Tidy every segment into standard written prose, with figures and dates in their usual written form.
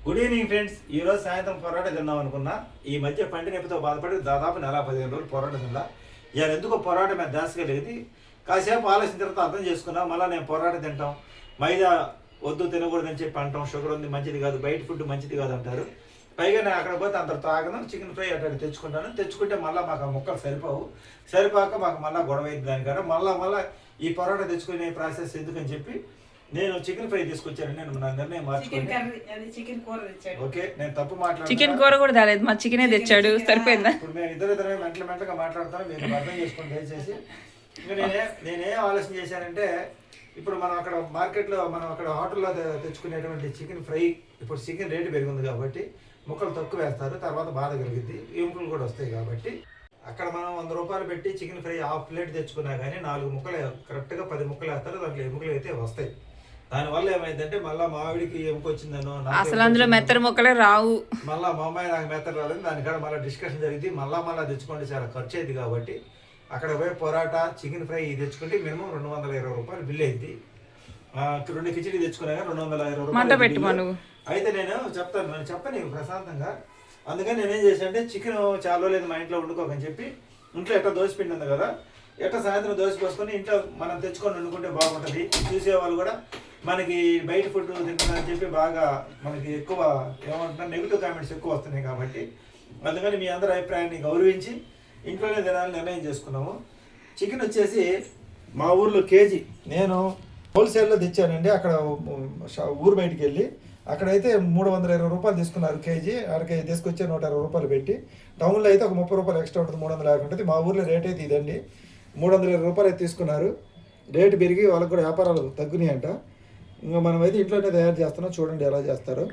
Good evening friends. ఈ రోజు సాయంత్రం పొరాటా తిన్నాం అనుకున్నా. ఈ మధ్య పంటి నొప్పితో బాధపడి దాదాపు 15 రోజులు పొరాటా తిన్నా. ఇవాళ ఎందుకో పొరాటా మీద దాస కలిగింది. కాసేపు ఆలోచన తర్వాత అర్థం చేసుకున్నా. మళ్ళీ నేను పొరాటా తింటాం, మైదా వద్దు తినకూడదని చెప్పి అంటాం, షుగర్ ఉంది మంచిది కాదు, బయట ఫుడ్ మంచిది కాదు అంటారు. పైగా నేను అక్కడ పోతే అంత తాగను, చికెన్ ఫ్రై అట్లా తెచ్చుకుంటాను. తెచ్చుకుంటే మళ్ళీ మాకు ఆ ముక్కలు సరిపోక మాకు మళ్ళీ గొడవ అయింది. దానికంటే మళ్ళీ ఈ పొరాటా తెచ్చుకునే ప్రాసెస్ ఎందుకని చెప్పి నేను చికెన్ ఫ్రై తీసుకొచ్చాను. నేను నా నిర్ణయం మార్చుకున్నాను. ఓకే, నేను తప్పు మాట్లాడుతాను. చికెన్ కూర కూడా తేలేదు, మా చికెనే తెచ్చాడు. సరిపోయిందా? ఇప్పుడు మేము ఇద్దరు మెంటలుగా మాట్లాడతాను, మీరు అర్థం చేసుకోండి దయచేసి. ఇంకా నేనేం ఆలోచన చేశానంటే, ఇప్పుడు మనం అక్కడ మార్కెట్లో మనం అక్కడ హోటల్లో తెచ్చుకునేటువంటి చికెన్ ఫ్రై ఇప్పుడు చికెన్ రేటు పెరిగింది కాబట్టి ముక్కలు తక్కువ వేస్తారు, తర్వాత బాధ కలిగింది, ఎముకలు కూడా వస్తాయి. కాబట్టి అక్కడ మనం 100 రూపాయలు పెట్టి చికెన్ ఫ్రై హాఫ్ ప్లేట్ తెచ్చుకున్నా కానీ 4 ముక్కలు కరెక్ట్గా 10 ముక్కలు వేస్తారు, దాంట్లో ఎముకలు అయితే వస్తాయి. దానివల్ల ఏమైందంటే మళ్ళీ మా ఆవిడికి ఎముక వచ్చిందనో, అసలు అందులో మెత్తర ముక్కలే రావు, మళ్ళీ మా అమ్మాయి నాకు మెత్తలు రాలేదు, దానికాడ మళ్ళీ డిస్కషన్ జరిగింది. మళ్ళీ తెచ్చుకుంటే చాలా ఖర్చు అయింది. కాబట్టి అక్కడ పోయి పొరాటా చికెన్ ఫ్రై తెచ్చుకుంటే మినిమం 220 రూపాయలు బిల్ అయింది. 2 కిచిడి తెచ్చుకున్నా 220 రూపాయలు. అయితే నేను చెప్పను ప్రశాంతంగా. అందుకని నేనేం చేశాను అంటే, చికెన్ చాలా లేదు మా ఇంట్లో వండుకోకని చెప్పి, ఇంట్లో ఎట్లా దోశపిండి ఉంది కదా, ఎట్లా సాయంత్రం దోశ పోసుకొని ఇంట్లో మనం తెచ్చుకొని వండుకుంటే బాగుంటుంది. చూసేవాళ్ళు కూడా మనకి బయట ఫుడ్ తింటున్నారని చెప్పి బాగా మనకి ఎక్కువ ఏమంటున్నారు నెగిటివ్ కామెంట్స్ ఎక్కువ వస్తున్నాయి. కాబట్టి అందుకని మీ అందరి అభిప్రాయాన్ని గౌరవించి ఇంట్లోనే తినాలని నిర్ణయం చేసుకున్నాము. చికెన్ వచ్చేసి మా ఊర్లో కేజీ నేను హోల్సేల్లో తెచ్చానండి. అక్కడ ఊరు బయటికి వెళ్ళి అక్కడైతే 320 రూపాయలు తీసుకున్నారు కేజీ. అక్కడికి తీసుకొచ్చే 120 రూపాయలు పెట్టి, టౌన్లో అయితే ఒక 30 రూపాయలు ఎక్స్ట్రా ఉంటుంది, 350 ఉంటుంది. మా ఊర్లో రేట్ అయితే ఇదండి, 320 రూపాయలు అయితే తీసుకున్నారు. రేటు పెరిగి వాళ్ళకి కూడా వ్యాపారాలు తగ్గునాయి అంట. ఇంకా మనమైతే ఇంట్లోనే తయారు చేస్తున్నాం, చూడండి ఎలా చేస్తారో.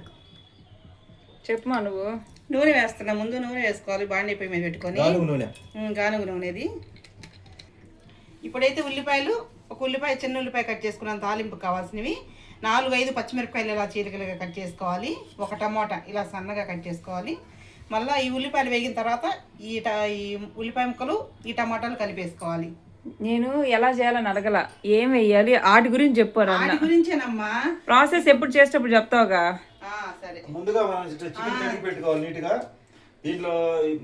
చెప్పమా నువ్వు. నూనె వేస్తున్నా, ముందు నూనె వేసుకోవాలి, బాండీ పొయ్యి మీద పెట్టుకొని. గానుగు నూనెది. ఇప్పుడైతే ఉల్లిపాయలు, ఒక ఉల్లిపాయ చిన్న ఉల్లిపాయ కట్ చేసుకున్నాను, తాలింపు కావాల్సినవి 4-5 పచ్చిమిరపకాయలు ఇలా చీలికలుగా కట్ చేసుకోవాలి, ఒక టమోటా ఇలా సన్నగా కట్ చేసుకోవాలి. మళ్ళీ ఈ ఉల్లిపాయలు వేగిన తర్వాత ఈ ఉల్లిపాయ ముక్కలు ఈ టమాటాలు కలిపేసుకోవాలి. నేను ఎలా చేయాలని అడగల, ఏం వేయాలి వాటి గురించి చెప్పారు. వాటి గురించేనమ్మా ప్రాసెస్ ఎప్పుడు చేసేటప్పుడు చెప్తావుగా. సరే, ముందుగా మనం చికెన్ కడిగి పెట్టుకోవాలి నీట్గా. దీంట్లో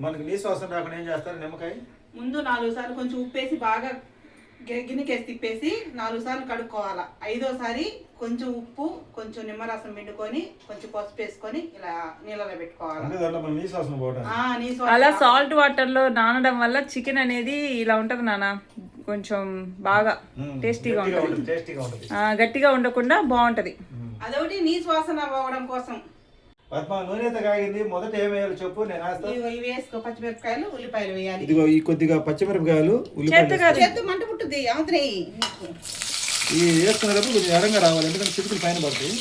మనకి నీసు వాసన రాకుండా ఏం చేస్తారు, నిమ్మకాయ ముందు 4 సార్లు కొంచెం ఉప్పేసి బాగా గిన్నెకేసి తిప్పేసి 4 సార్లు కడుక్కోవాలా. 5వసారి కొంచెం ఉప్పు, కొంచెం నిమ్మరసం పిండుకొని, కొంచెం పసుపు వేసుకొని ఇలా నీళ్ళలో పెట్టుకోవాలి. అలా సాల్ట్ వాటర్ లో నానడం వల్ల చికెన్ అనేది ఇలా ఉంటది నాన్న, కొంచెం బాగా టేస్టీగా ఉంటుంది, గట్టిగా ఉండకుండా బాగుంటది. అదొకటి నీసు వాసన పోవడం కోసం. నూనె కాగింది, మొదట ఏం వేయాలి చెప్పు, నేను ఇవి వేసుకో. పచ్చిమిరపకాయలు, ఉల్లిపాయలు వేయాలి. ఇదిగో ఈ కొద్దిగా పచ్చిమిరపకాయలు, చేత్తు మంట పుట్టుద్ది, అవుతున్నాయి. ఇవి వేసుకునేటప్పుడు కొంచెం ఎడంగా రావాలి, ఎందుకంటే చిరుకులు పైన పడుతుంది.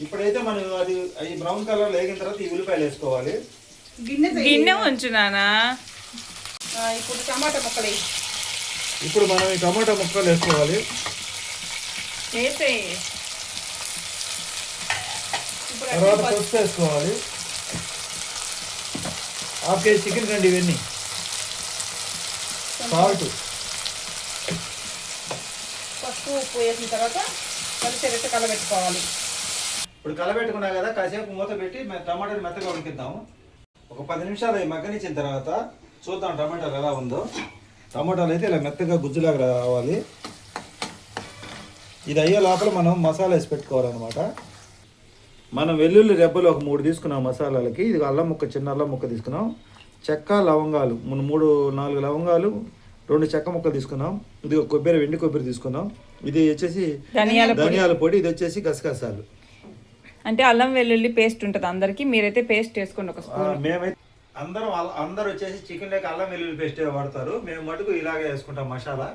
ఇప్పుడైతే మనం అది బ్రౌన్ కలర్ వేగిన తర్వాత ఈ ఉల్లిపాయలు వేసుకోవాలి. గిన్నె ఉంచు నానా. ఇప్పుడు టమాటా ముక్కలు, ఇప్పుడు మనం ఈ టమాటా ముక్కలు వేసుకోవాలి. తర్వాత పసుపు వేసుకోవాలి. 1/2 కేజీ చికెన్ కండి ఇవన్నీ. సాల్ట్, పసుపు, ఉప్పు వేసిన తర్వాత కలిసి కలబెట్టుకోవాలి. ఇప్పుడు కలబెట్టుకున్నా కదా, కాసేపు మూత పెట్టి టమాటాలు మెత్తగా ఉడికిద్దాము. ఒక 10 నిమిషాలు మగ్గనిచ్చిన తర్వాత చూద్దాం టమాటాలు ఎలా ఉందో. టమాటాలు అయితే ఇలా మెత్తగా గుజ్జులాగా రావాలి. ఇది అయ్యే లోపల మనం మసాలా వేసి పెట్టుకోవాలన్నమాట. మనం వెల్లుల్లి రెబ్బలు ఒక 3 తీసుకున్నాం మసాలాలకి. ఇది అల్లం ముక్క, చిన్న అల్లం ముక్క తీసుకున్నాం. చెక్క, లవంగాలు 3-4 లవంగాలు, 2 చెక్క ముక్కలు తీసుకున్నాం. ఇది కొబ్బరి, వెండి కొబ్బరి తీసుకున్నాం. ఇది వచ్చేసి ధనియాల పొడి, ఇది వచ్చేసి గసగసాలు. అంటే అల్లం వెల్లుల్లి పేస్ట్ ఉంటుంది అందరికి, మీరైతే పేస్ట్ వేసుకోండి ఒక స్పూన్. మేమైతే అందరూ వచ్చేసి చికెన్ లేక అల్లం వెల్లుల్లి పేస్ట్ వాడతారు. మేము మటుకు ఇలాగే వేసుకుంటాం మసాలా.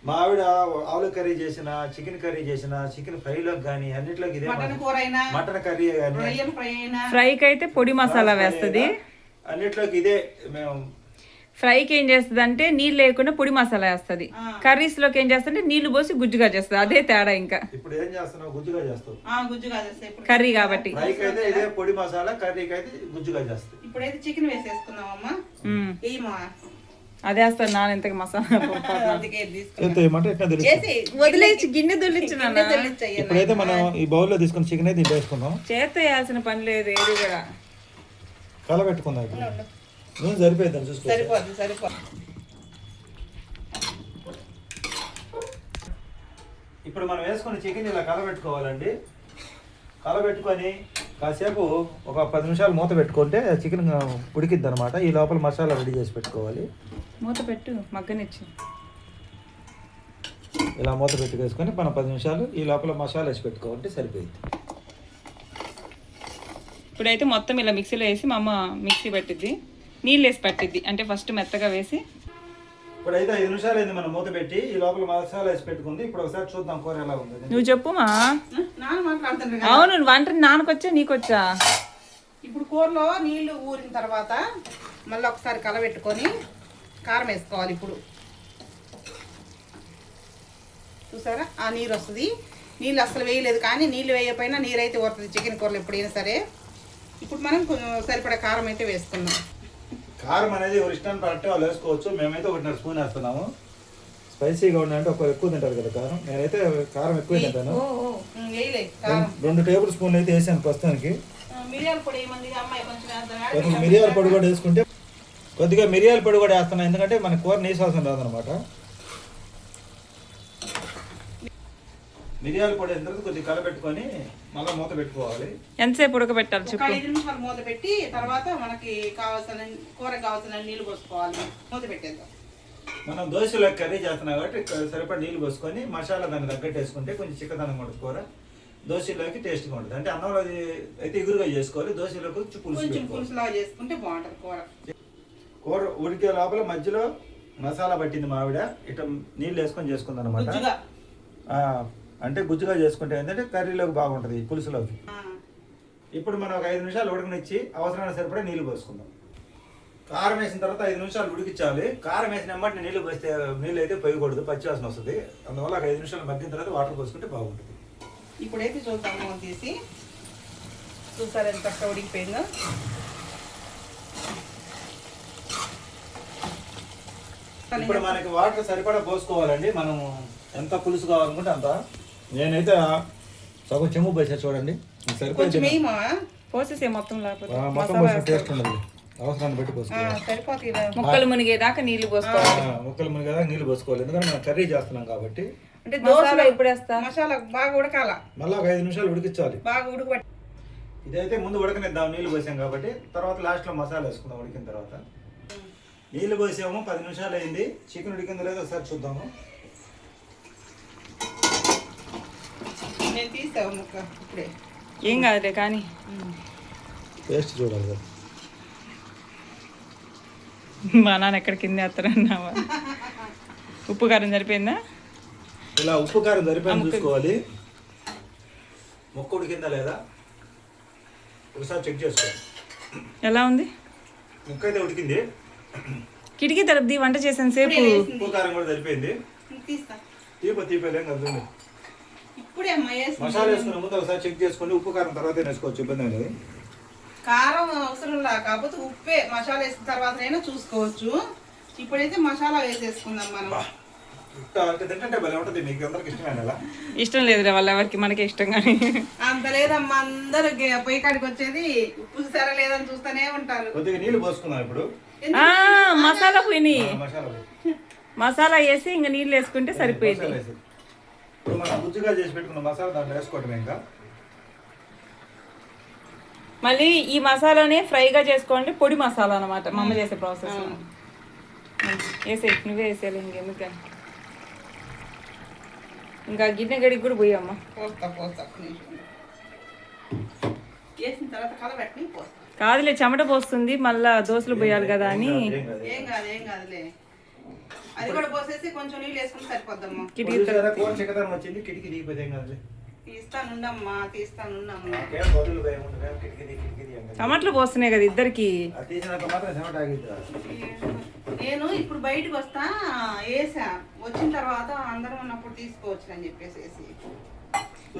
మా ఆవిడ ఆలు కర్రీ చేసిన, చికెన్ కర్రీ చేసిన, చికెన్ ఫ్రైలోకి కానీ అన్నిట్లోకి ఇదే, మటన్ కర్రీ కానీ ఫ్రైకి అయితే పొడి మసాలా వేస్తుంది, అన్నిట్లోకి ఇదే. మేము ఫ్రైకి ఏం చేస్తుంది అంటే నీళ్ళు లేకుండా పొడి మసాలా వేస్తుంది, కర్రీస్ లోకి ఏం చేస్తుంది నీళ్లు పోసి గుజ్జుగా చేస్తుంది. అదే తేడా. ఇంకా ఇప్పుడు ఏం చేస్తున్నావు, గుజ్జుగా చేస్తావు కర్రీ కాబట్టి. ఫ్రైకి అయితే ఇదే పొడి మసాలా, కర్రీకి అయితే గుజ్జుగా చేస్తావు. ఇప్పుడైతే చికెన్ వేసేసుకుందామమ్మా. అదే వేస్తాను నాన్న ఇంతకి మసాలా అందుకే తీసుకున్నా. ఎంత ఏమంటే ఎట్లా తెలుసు. చేసి వదిలేసి గిన్నె దొల్లించు నాన్న. తెల్లించయ్య. ఇప్పుడైతే మనం ఈ బౌల్లో తీసుకుని చికెన్ అయితే ఇంత వేసుకుందాం. చేత వేయాల్సిన పని లేదు ఏది కూడా. కలబెట్టుకుందాం ఇప్పుడు. నూనె సరిపోయిద్దాం చూసుకో. సరిపోద్ది సరిపోద్ది. ఇప్పుడు మనం వేసుకున్న చికెన్ ఇలా కలబెట్టుకోవాలండి. కలబెట్టుకొని కాసేపు ఒక 10 నిమిషాలు మూత పెట్టుకుంటే చికెన్ ఉడికిద్ది అనమాట. ఈ లోపల మసాలా రెడీ చేసి పెట్టుకోవాలి. మూత పెట్టు మగ్గనిచ్చి. ఇలా మూత పెట్టుకేసుకొని మనం 10 నిమిషాలు ఈ లోపల మసాలా వేసి పెట్టుకోవాలంటే సరిపోయింది. ఇప్పుడైతే మొత్తం ఇలా మిక్సీలో వేసి మా అమ్మ మిక్సీ పెట్టిద్ది, నీళ్ళు వేసి పెట్టిద్ది. అంటే ఫస్ట్ మెత్తగా వేసి. ఇప్పుడైతే 5 నిమిషాలు అయింది మనం మూత పెట్టి. ఈ లోపల మసాలా వేసి పెట్టుకుంది. ఇప్పుడు ఒకసారి చూద్దాం కూర ఎలా ఉంది. నువ్వు చెప్పు మా. నాన్న మాట్లాడుతున్నాడు కదా. అవును వంట నాన్నకొచ్చా నీకొచ్చా? ఇప్పుడు కూరలో నీళ్లు ఊరిన తర్వాత మళ్ళీ ఒకసారి కలబెట్టుకొని కారం వేసుకోవాలి. ఇప్పుడు చూసారా ఆ నీరు వస్తుంది. నీళ్ళు అసలు వేయలేదు, కానీ నీళ్ళు వేయకపోయినా నీరు అయితే వస్తుంది చికెన్ కూరలో ఎప్పుడైనా సరే. ఇప్పుడు మనం సరిపడా కారం అయితే వేసుకుందాం. కారం అనేది ఎవరి ఇష్టాన్ని బట్టి వాళ్ళు వేసుకోవచ్చు. మేమైతే 1.5 స్పూన్ వేస్తున్నాము. స్పైసీగా ఉండాలంటే ఒకరు ఎక్కువ తింటారు కదా కారం. నేనైతే కారం ఎక్కువ తింటాను. వేయలే కారం. 2 టేబుల్ స్పూన్లు అయితే వేసాను ప్రస్తుతానికి. మిరియాల పొడి ఏమంది అమ్మాయి కొంచెం కొంచెం మిరియాల పొడి కూడా వేసుకుంటే కొద్దిగా మిరియాల పొడి కూడా వేస్తున్నాను, ఎందుకంటే మన కూర నీసాల్సిన రాదనమాట. మిరియాల పొడి అయిన తర్వాత కొద్దిగా కలబెట్టుకొని మళ్ళీ మూత పెట్టుకోవాలి. ఎంతసేపు ఉడకబెట్టాలి చెప్పు? 5 నిమిషాలు మూత పెట్టి తర్వాత మనకి కావాల్సిన కూరకు కావాల్సిన నీళ్ళు పోసుకోవాలి. మూత పెట్టేద్దాం. మనం దోశలో కర్రీ చేస్తున్నాం కాబట్టి సరిపడా నీళ్ళు పోసుకొని మసాలా దాన్ని తగ్గట్టు వేసుకుంటే కొంచెం చిక్కదనంగా ఉంటుంది కూర. దోశలోకి టేస్ట్గా ఉంటుంది. అంటే అన్నంలో అయితే ఎగురుగా చేసుకోవాలి, దోశలోకి కొంచెం పులుసులాగా చేసుకుంటే బాగుంటుంది కూర. కూర ఉడికే లోపల మధ్యలో మసాలా పట్టింది మావిడ. ఇట్లా నీళ్ళు వేసుకొని చేసుకుంది అనమాట. అంటే గుజ్జుగా చేసుకుంటే ఏంటంటే కర్రీలోకి బాగుంటుంది, పులుసులోకి. ఇప్పుడు మనం ఒక 5 నిమిషాలు ఉడకనిచ్చి అవసరమైన సరిపడా నీళ్ళు పోసుకుందాం. కారం వేసిన తర్వాత 5 నిమిషాలు ఉడికించాలి. కారం వేసిన వెంటనే నీళ్ళు పోస్తే నీళ్ళు అయితే పోయకూడదు, పచ్చివాసన వస్తుంది. అందువల్ల ఒక 5 నిమిషాలు మగ్గిన తర్వాత వాటర్ పోసుకుంటే బాగుంటుంది. ఇప్పుడైతే చూద్దాము తీసి. చూసారు ఎంత చక్కగా ఉడికిపోయిందో. ఇప్పుడు మనకి వాటర్ సరిపడా పోసుకోవాలండి. మనం ఎంత పులుసు కావాలనుకుంటే అంత. నేనైతే సగం చెమ్ము పోసా చూడండి, సరిపోయింది. పోసేసే మొత్తం లేకపోతే మొత్తం పోసిన టేస్ట్ ఉండదు. అవసరాన్ని బట్టి పోసుకోవాలి. ముక్కలు మునిగేదాకా నీళ్లు పోసుకోవాలి. ముక్కలు మునిగేదాకా నీళ్ళు పోసుకోవాలి, ఎందుకంటే మనం కర్రీ చేస్తున్నాం కాబట్టి. అంటే దోశలో ఎప్పుడు వేస్తా? మసాలా బాగా ఉడకాల, మళ్ళీ ఒక 5 నిమిషాలు ఉడికించాలి. బాగా ఉడకబెట్టి. ఇదైతే ముందు ఉడకనిద్దాం, నీళ్ళు పోసాం కాబట్టి. తర్వాత లాస్ట్లో మసాలా వేసుకుందాం. ఉడికిన తర్వాత నీళ్ళు పోసాము, 10 నిమిషాలు అయింది. చికెన్ ఉడికిందో లేదో ఒకసారి చూద్దాము. నేను తీసావు ముక్క ఇప్పుడే. ఏం కాదులే కానీ టేస్ట్ చూడాలి కదా. మా నాన్న ఎక్కడ కింద వేస్తారన్నావా? ఉప్పు కారం సరిపోయిందా? ఇలా ఉప్పు కారం సరిపోయింది చూసుకోవాలి. ముక్క ఉడికిందా లేదా ఒకసారి చెక్ చేసుకోవాలి. ఎలా ఉంది? ముక్క అయితే ఉడికింది. కిటికీ తరపుది వంట చేసాను సేపు. ఉప్పు కారం కూడా సరిపోయింది. తీస్తా. తీపలేం కదా. ఇప్పుడే అమ్మా మసాలా వేసుకునే ముందు ఒకసారి చెక్ చేసుకుని ఉప్పు కారం తర్వాత వేసుకోవచ్చు, ఇబ్బంది లేదు. కారం అవసరం లా, కాకపోతే ఉప్పే మసాలా వేసిన తర్వాత చూసుకోవచ్చు. ఇప్పుడైతే మసాలా వేసేసుకుందాం మనం. తింటే భలే ఉంటుంది. మీకు అందరికి ఇష్టమేనా? ఇష్టం లేదులే, వాళ్ళ ఎవరికి, మనకే ఇష్టం. కానీ అంత లేదమ్మా, అందరు పొయ్యి కాడికి వచ్చేది ఉప్పు సర లేదని చూస్తూనే ఉంటారు. కొద్దిగా నీళ్ళు పోసుకుందాం ఇప్పుడు. మసాలా పోయినాయి. మసాలా వేసి ఇంకా నీళ్ళు వేసుకుంటే సరిపోయింది. ఇప్పుడు మనం గుజ్జుగా చేసి పెట్టుకున్న మసాలా దాంట్లో వేసుకోవటం. ఇంకా మళ్ళీ ఈ మసాలానే ఫ్రైగా చేసుకోండి, పొడి మసాలా అనమాట మా అమ్మ చేసే ప్రాసెస్. వేసే నువ్వే వేసేయాలి, ఇంకెందుకు. ఇంకా గిన్నె గడికి కూడా పోయమ్మా. కాదులే, చెమట పోస్తుంది, మళ్ళా దోశలు పోయాలి కదా అని. ఏం కాదు ఏం కాదులే, అది కూడా పోసేసి కొంచెం నీళ్ళు వేసుకుని సరిపోద్దమ్మా. కిటికీ దిగిపోతే ఏం కాదులే. తీస్తానుండమ్మా తీస్తానుండమ్మా. టమాటాలు పోస్తున్నాయి కదా ఇద్దరికి. నేను ఇప్పుడు బయటకు వస్తా, వేసా, వచ్చిన తర్వాత అందరం ఉన్నప్పుడు తీసుకోవచ్చు అని చెప్పేసి.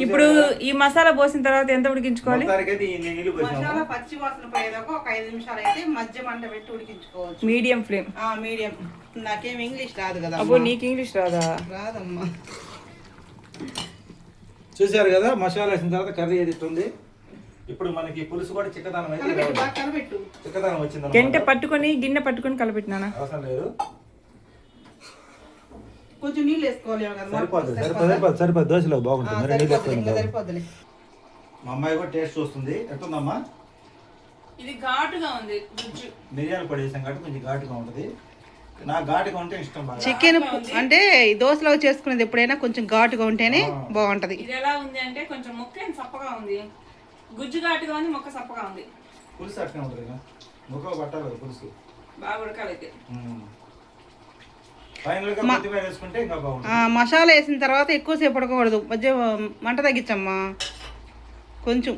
ఇప్పుడు ఈ మసాలా పోసిన తర్వాత ఎంత ఉడికించుకోవాలి? మొత్తానికైతే ఈ నీళ్ళు పోసాము. మసాలా పచ్చి వాసన పోయేదాకా ఒక 5 నిమిషాలు అయితే మధ్య మంట పెట్టి ఉడికించుకోవచ్చు. Medium flame. మీడియం. నాకేం ఇంగ్లీష్ రాదు కదా. అబ్బో నీకు ఇంగ్లీష్ రాదా? రాదమ్మా. చూసారు కదా మసాలా వేసిన తర్వాత కర్రీ ఏది ఉంది. ఇప్పుడు మనకి పులుసు కూడా చిక్కదనం అయితే కలబెట్టు. చిక్కదనం వచ్చింది. గిన్నె పట్టుకొని కలపెట్టినానా? అవసరం లేదు, కొంచెం నీళ్ళు వేసుకోవాలి కదా. సరిపోదు దోశలో బాగుంటుంది. సరిపోద్దులే. మా అమ్మాయి కూడా టేస్ట్ చూస్తుంది. ఎట్లుందమ్మా? ఇది ఘాటుగా ఉంది. మిరియాలు పొడి వేసాం కాబట్టి కొంచెం ఘాటుగా ఉంటుంది. నాకు ఘాటుగా ఉంటే ఇష్టం బాగా. చికెన్ అంటే ఈ దోశలో చేసుకునేది ఎప్పుడైనా కొంచెం ఘాటుగా ఉంటేనే బాగుంటది. ఇది ఎలా ఉంది అంటే కొంచెం ముక్క సప్పగా ఉంది, గుజ్జు ఘాటుగా ఉంది, ముక్క సప్పగా ఉంది. పులుసు అట్నే ఉంటుంది కదా, ముక్క పట్టాలి పులుసు బాగా ఉడకాలైతే. ఫైనల్ గా కొత్తిమీర వేసుకుంటే ఇంకా బాగుంటుంది. మసాలా వేసిన తర్వాత ఎక్కువసేపు ఉడకకూడదు. మధ్య మంట తగ్గించమ్మా, కొంచెం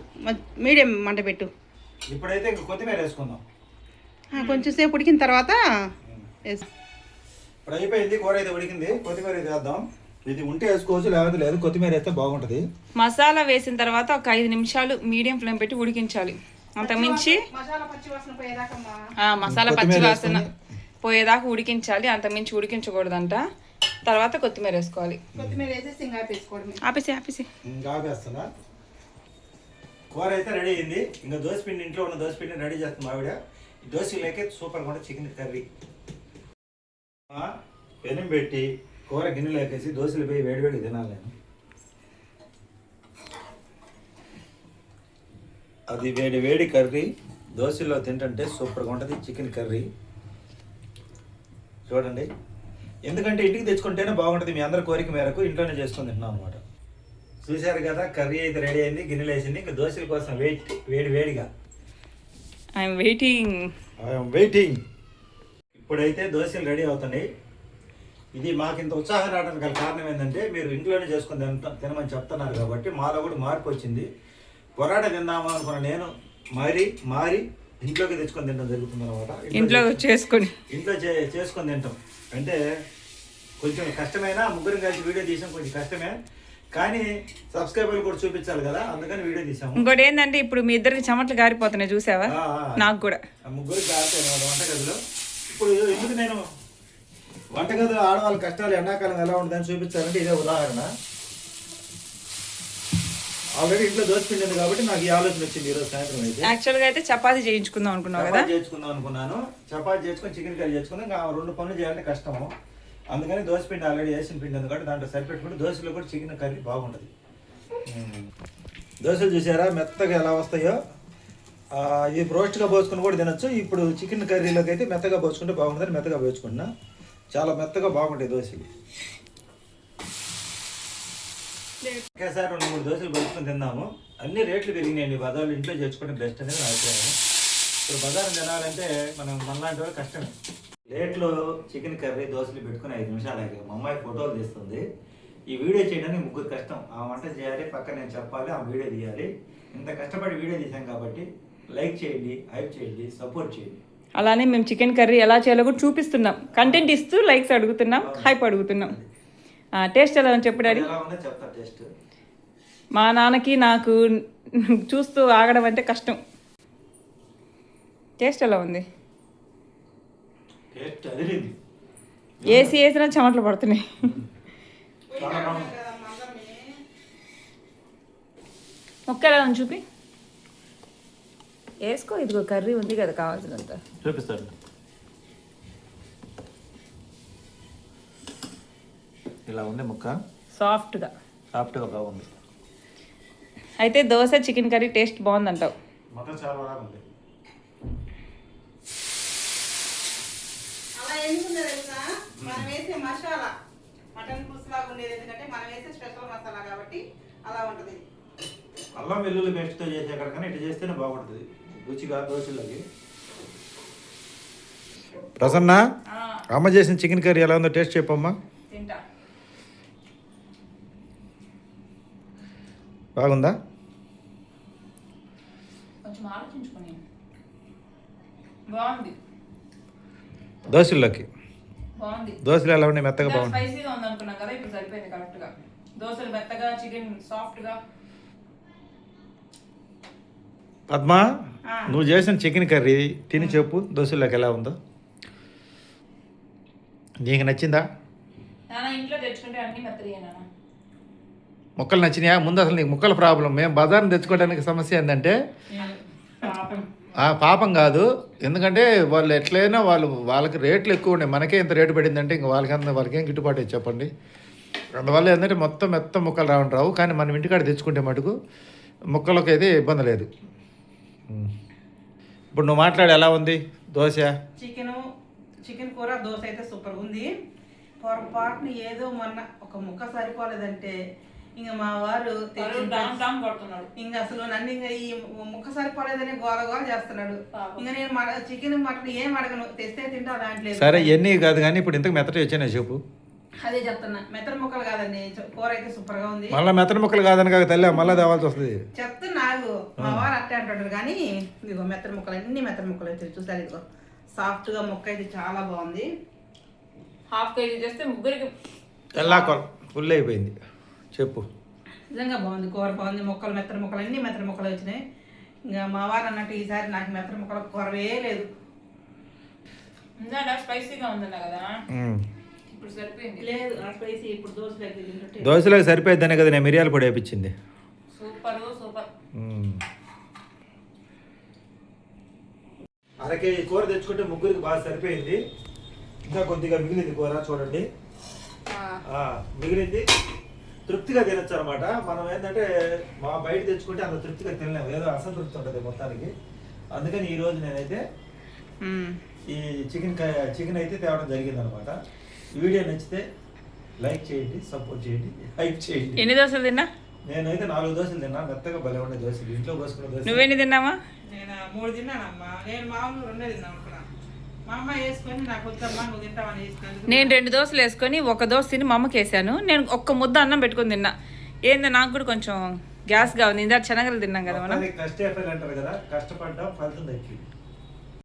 మీడియం మంట పెట్టు. ఇప్పుడైతే ఇంకా కొత్తిమీర వేసుకుందాం. కొంచెం సేపు ఉడికిన తర్వాత ఇప్పుడు అయిపోయింది, కూర అయితే ఉడికింది. కొత్తిమీర వేద్దాం. ఇది ఉంటే వేసుకోవచ్చు, లేకపోతే లేదు. కొత్తిమీర వేస్తే బాగుంటుంది. మసాలా వేసిన తర్వాత ఒక 5 నిమిషాలు మీడియం ఫ్లేమ్ పెట్టి ఉడికించాలి. అంతమించి మసాలా పచ్చి వాసన పోయేదాకా ఉడికించాలి. అంతమించి ఉడికించకూడదంట. తర్వాత కొత్తిమీర వేసుకోవాలి. ఆపేసి ఆపేస్తున్నా. కూర అయితే రెడీ అయింది. ఇంకా దోశపిండి, ఇంట్లో ఉన్న దోశపిండి రెడీ చేస్తుంది ఆవిడ. ఈ దోశలకే సూపర్గా ఉంటుంది చికెన్ కర్రీ. పెనం పెట్టి కూర గిన్నెలు వేసేసి దోశలు పోయి వేడివేడి తినాలి నేను. అది వేడి వేడి కర్రీ దోశల్లో తింటుంటే సూపర్గా ఉంటుంది చికెన్ కర్రీ. చూడండి, ఎందుకంటే ఇంటికి తెచ్చుకుంటేనే బాగుంటుంది. మీ అందరి కోరిక మేరకు ఇంట్లోనే చేసుకొని తింటున్నాం అనమాట. చూశారు కదా, కర్రీ అయితే రెడీ అయింది, గిన్నెలు వేసింది. ఇంకా దోశల కోసం వేడిగా ఐఎమ్ వెయిటింగ్. ఇప్పుడైతే దోశలు రెడీ అవుతున్నాయి. ఇది మాకు ఇంత ఉత్సాహం రావడానికి గల కారణం ఏంటంటే మీరు ఇంట్లోనే చేసుకుని తినమని చెప్తున్నారు కాబట్టి మాలో కూడా మార్పు వచ్చింది. పొరాట తిందామా అనుకున్న నేను మారి ఇంట్లోకి తెచ్చుకొని తినడం జరుగుతుంది అనమాట. ఇంట్లో చేసుకొని తింటాం అంటే కొంచెం కష్టమైనా, ముగ్గురం కలిసి వీడియో తీసాం, కొంచెం కష్టమే. కానీ సబ్స్క్రైబర్లు కూడా చూపించాలి కదా, అందుకని వీడియో తీసాము. ఇంకోటి ఏంటంటే ఇప్పుడు మీ ఇద్దరికి చెమటలు గారిపోతున్నాయి, చూసావా? నాకు కూడా ముగ్గురు గారిపోయిన వంటగదిలో. ఇప్పుడు ఎందుకు నేను వంటగదిలో ఆడవాళ్ళ కష్టాలు ఎండాకాలం ఎలా ఉంటుందని చూపించాలంటే ఇదే ఉదాహరణ. ఆల్రెడీ ఇంట్లో దోశపిండి ఉంది కాబట్టి నాకు ఈ ఆలోచన వచ్చింది ఈరోజు సాయంత్రం. అయితే యాక్చువల్గా అయితే చపాతీ చేయించుకుందాం అనుకున్నాను కదా. చపాతీ చేసుకొని చికెన్ కర్రీ చేసుకుని ఇంకా 2 పనులు చేయాలంటే కష్టము. అందుకని దోశపిండి ఆల్రెడీ వేసిన పిండి ఎందుకంటే దాంట్లో సరిపెట్టుకుంటే దోశలో కూడా చికెన్ కర్రీ బాగుంటుంది. దోశలు చూసారా మెత్తగా ఎలా వస్తాయో. ఇది రోస్ట్గా పోసుకుని కూడా తినొచ్చు. ఇప్పుడు చికెన్ కర్రీలోకి అయితే మెత్తగా పోసుకుంటే బాగుంటుంది. మెత్తగా పోసుకున్నా చాలా మెత్తగా బాగుంటాయి దోశలు. ఒకేసారి 2-3 దోశలు పోసుకొని తిన్నాము. అన్ని రేట్లు పెరిగినాయండి. బజార్లో ఇంట్లో చేసుకుంటే బెస్ట్ అనేది నా అభిప్రాయం. ఇప్పుడు బజార్ తినాలంటే మనలాంటి వాళ్ళు కష్టమే. ప్లేట్లో చికెన్ కర్రీ దోశలు పెట్టుకుని 5 నిమిషాలు అయ్యాక మా అమ్మాయి ఫోటోలు తీస్తుంది. ఈ వీడియో చేయడానికి ముగ్గురు కష్టం. ఆ వంట చేయాలి, పక్కన నేను చెప్పాలి, ఆ వీడియో తీయాలి. ఇంత కష్టపడి వీడియో తీసాం కాబట్టి లైక్ చేయండి, హైప్ చేయండి, సపోర్ట్ చేయండి. అలానే మేము చికెన్ కర్రీ ఎలా చేయాలో కూడా చూపిస్తున్నాం. కంటెంట్ ఇస్తూ లైక్స్ అడుగుతున్నాం, హైప్ అడుగుతున్నాం. టేస్ట్ ఎలా ఉంది చెప్పు డాడీ. చెప్తా టేస్ట్. మా నాన్నకి నాకు చూస్తూ ఆగడం అంటే కష్టం. టేస్ట్ ఎలా ఉంది? ఏసీ వేసినా చెమటలు పడుతున్నాయి. ఒక్కలా చూపి వేసుకో. ఇదిగో కర్రీ ఉంది కదా కావాల్సినంత చూపిస్తాడు. ఇలా ఉంది ముక్క, సాఫ్ట్గా బాగుంది. అయితే దోశ చికెన్ కర్రీ టేస్ట్ బాగుందంటావు? మొత్తం చాలా బాగుంది. అలా ఎందుకుందో తెలుసా, మనం వేసే మసాలా మటన్ పులుసు లాగా ఉండేది. ఎందుకంటే మనం వేసే స్పెషల్ మసాలా కాబట్టి అలా ఉంటుంది. అల్లం వెల్లుల్లి పేస్ట్తో చేసే కనుక ఇట్లా చేస్తేనే బాగుంటుంది రుచిగా దోశలకి. ప్రసన్న, అమ్మ చేసిన చికెన్ కర్రీ ఎలా ఉందో టేస్ట్ చెప్పమ్మా. తింటా. బాగుందా? కొంచెం ఆలోచించుకొని. బాగుంది. దోశల్లోకి బాగుంది. దోశలు ఎలా ఉన్నాయి? మెత్తగా బాగుంది. స్పైసీగా ఉంది అనుకున్నా కదా, ఇప్పుడు సరిపోయింది కరెక్ట్గా. దోశలు మెత్తగా, చికెన్ సాఫ్ట్గా. పద్మ, నువ్వు చేసిన చికెన్ కర్రీ తిని చెప్పు దోశలోకి ఎలా ఉందో. నీకు నచ్చిందా? నాన్న ఇంట్లో తెచ్చుకుంటే అన్ని మెత్తగా నాన్న. ముక్కలు నచ్చినాయా? ముందు అసలు నీకు ముక్కల ప్రాబ్లం. మేము బజార్ని తెచ్చుకోవడానికి సమస్య ఏంటంటే పాపం కాదు, ఎందుకంటే వాళ్ళు ఎట్లయినా వాళ్ళకి రేట్లు ఎక్కువ ఉన్నాయి. మనకే ఇంత రేటు పడిందంటే ఇంక వాళ్ళకేం గిట్టుబాటు అయ్యి చెప్పండి. అందువల్ల ఏంటంటే మొత్తం ముక్కలు రావు. కానీ మనం ఇంటికాడ తెచ్చుకుంటే మటుకు ముక్కలకి అయితే ఇబ్బంది లేదు. ఇప్పుడు నువ్వు మాట్లాడు, ఎలా ఉంది దోశ? చికెన్ కూర దోశ అయితే సూపర్ ఉంది. పొరపాటుని ఏదో మొన్న ఒక ముక్క సరిపోలేదంటే ఇంకా మా వారు ఇంకా అసలు నన్ను ఇంకా ఈ ముక్క సరిపోలేదని గోల చేస్తున్నాడు. ఇంకా నేను చికెన్ మటన్ ఏం అడగను, తెస్తే తింటా దాంట్లో. సరే ఇవన్నీ కాదు కానీ ఇప్పుడు ఇంతకు మెత్తటి వచ్చానే చెప్పు. అదే చెప్తున్నా, మెత్తడి ముక్కలు కాదండి, కూర అయితే సూపర్ గా ఉంది. మళ్ళీ మెత్తడి ముక్కలు కాదని కాక తల్లి మళ్ళీ తేవాల్సి వస్తుంది. చెప్తున్నాగు, మా వారు అట్టే అంటాడు. కానీ ఇదిగో మెత్తడి ముక్కలు, అన్ని మెత్తడి ముక్కలు అయితే చూసారు. ఇదిగో సాఫ్ట్ గా ముక్క అయితే చాలా బాగుంది. హాఫ్ కేజీ చేస్తే ముగ్గురికి ఎలా ఫుల్ అయిపోయింది. చెప్పు. నిజంగా బాగుంది, కూర బాగుంది. ముక్కలు మెత్తడి ముక్కలు, అన్ని మెత్తడి ముక్కలు వచ్చినాయి. ఇంకా మా వారు అన్నట్టు ఈసారి నాకు మెత్తడి ముక్కలు కూరవే లేదు. స్పైసీగా ఉందన్నా కదా, ఇప్పుడు సరిపోయింది. లేదు ఆ స్పైసీ ఇప్పుడు దోశలోకి సరిపోయిద్దనే కదా నేను మిరియాల పొడి వేయించింది. సూపర్. అర కేజీ కూర తెచ్చుకుంటే ముగ్గురికి బాగా సరిపోయింది. ఇంకా కొద్దిగా మిగిలింది కూర చూడండి. మిగిలింది తృప్తిగా తినొచ్చు అనమాట. మనం ఏంటంటే బయట తెచ్చుకుంటే అంత తృప్తిగా తినలేము, ఏదో అసంతృప్తి ఉంటుంది మొత్తానికి. అందుకని ఈరోజు నేనైతే ఈ చికెన్ అయితే తేవడం జరిగింది అనమాట. ఈ వీడియో నచ్చితే లైక్ చేయండి, సపోర్ట్ చేయండి, హైప్ చేయండి. ఎన్ని దోశలు తిన్నా? నేనైతే 4 దోశలు తిన్నా. మెత్తగా భలే ఉండే దోశలు, ఇంట్లో పోసుకున్న దోశలు. నువ్వెన్ని తిన్నావా? నేను 3 తిన్నానమ్మా. నేను మామూలు 2 తిన్నాను అనుకున్నా. మా అమ్మ వేసుకొని నాకు వద్దమ్మా నువ్వు తింటావని వేసుకొని నేను 2 దోశలు వేసుకొని 1 దోశ తిని మా అమ్మకి వేసాను. నేను ఒక్క ముద్ద అన్నం పెట్టుకొని తిన్నా. ఏందో నాకు కూడా కొంచెం గ్యాస్గా ఉంది. ఇందాక శనగలు తిన్నాం కదా మనం. కష్టే అంటారు కదా, కష్టపడ్డా ఫలితం దక్కింది.